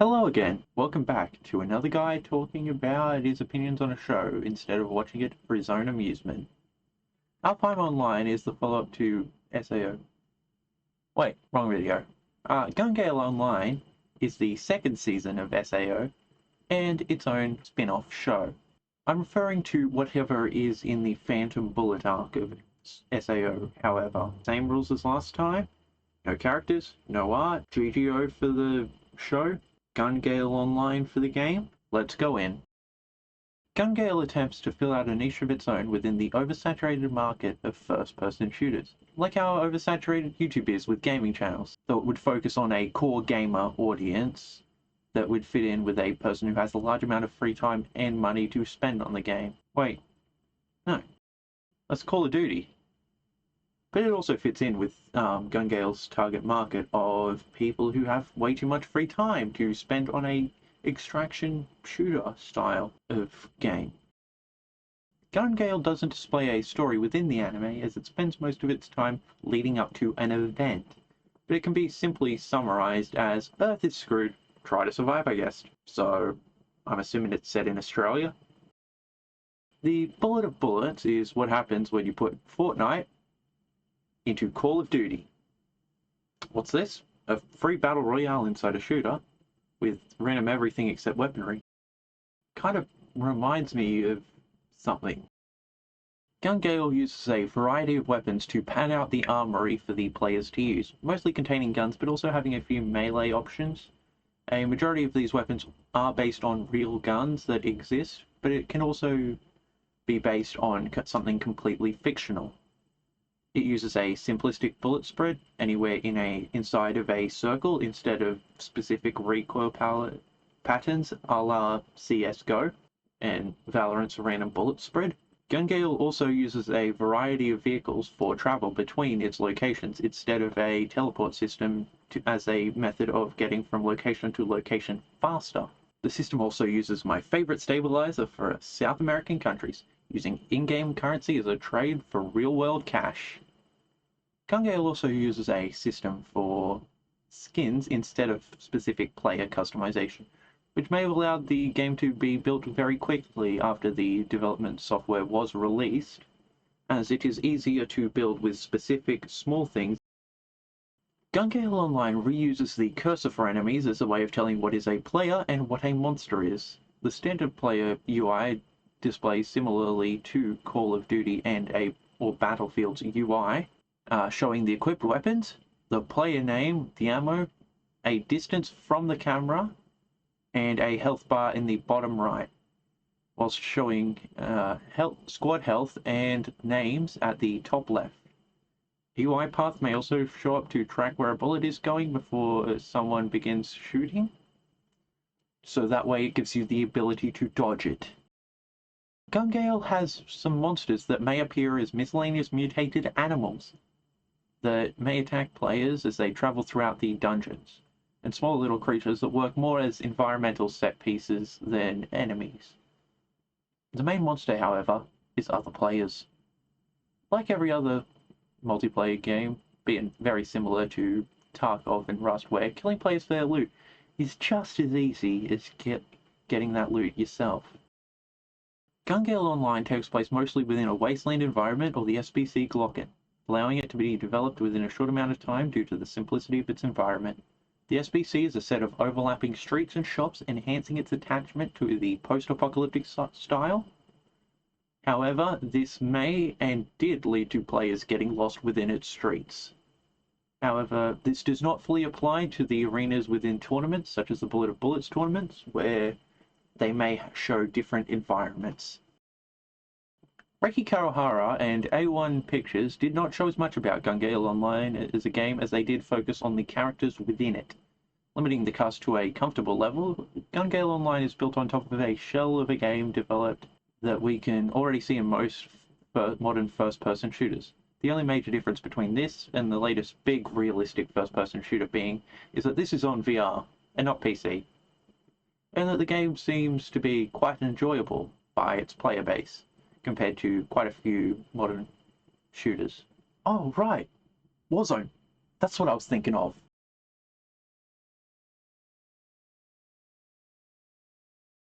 Hello again. Welcome back to another guy talking about his opinions on a show instead of watching it for his own amusement. Gale Online is the follow-up to SAO. Wait, wrong video. Gale Online is the second season of SAO and its own spin-off show. I'm referring to whatever is in the Phantom Bullet arc of SAO, however. Same rules as last time. No characters, no art, GGO for the show. Gale Online for the game? Let's go in. Gale attempts to fill out a niche of its own within the oversaturated market of first-person shooters, like how oversaturated YouTube is with gaming channels, though it would focus on a core gamer audience that would fit in with a person who has a large amount of free time and money to spend on the game. Wait, no, that's Call of Duty. But it also fits in with Gale's target market of people who have way too much free time to spend on a extraction shooter style of game. Gale doesn't display a story within the anime as it spends most of its time leading up to an event, but it can be simply summarized as Earth is screwed, try to survive I guess. So I'm assuming it's set in Australia. The bullet of bullets is what happens when you put Fortnite into Call of Duty. What's this? A free battle royale inside a shooter with random everything except weaponry. Kind of reminds me of something. Gale uses a variety of weapons to pad out the armory for the players to use, mostly containing guns but also having a few melee options. A majority of these weapons are based on real guns that exist, but it can also be based on something completely fictional. It uses a simplistic bullet spread anywhere inside of a circle instead of specific recoil patterns a la CSGO and Valorant's random bullet spread. Gale also uses a variety of vehicles for travel between its locations instead of a teleport system as a method of getting from location to location faster. The system also uses my favorite stabilizer for South American countries, using in-game currency as a trade for real-world cash. Gale also uses a system for skins instead of specific player customization, which may have allowed the game to be built very quickly after the development software was released, as it is easier to build with specific small things. Gale Online reuses the cursor for enemies as a way of telling what is a player and what a monster is. The standard player UI displays similarly to Call of Duty or Battlefield's UI, showing the equipped weapons, the player name, the ammo, a distance from the camera, and a health bar in the bottom right, whilst showing squad health and names at the top left. UI path may also show up to track where a bullet is going before someone begins shooting, so that way it gives you the ability to dodge it. Gale has some monsters that may appear as miscellaneous mutated animals that may attack players as they travel throughout the dungeons, and small little creatures that work more as environmental set pieces than enemies. The main monster, however, is other players. Like every other multiplayer game, being very similar to Tarkov and Rust, where killing players for their loot is just as easy as getting that loot yourself. Gale Online takes place mostly within a wasteland environment or the SBC Glocken, allowing it to be developed within a short amount of time due to the simplicity of its environment. The SBC is a set of overlapping streets and shops, enhancing its attachment to the post-apocalyptic style. However, this may and did lead to players getting lost within its streets. However, this does not fully apply to the arenas within tournaments, such as the Bullet of Bullets tournaments, where they may show different environments. Reiki Karohara and A1 Pictures did not show as much about Gale Online as a game as they did focus on the characters within it. Limiting the cast to a comfortable level, Gale Online is built on top of a shell of a game developed that we can already see in most modern first-person shooters. The only major difference between this and the latest big realistic first-person shooter is that this is on VR and not PC, and that the game seems to be quite enjoyable by its player base compared to quite a few modern shooters. Oh, right. Warzone. That's what I was thinking of.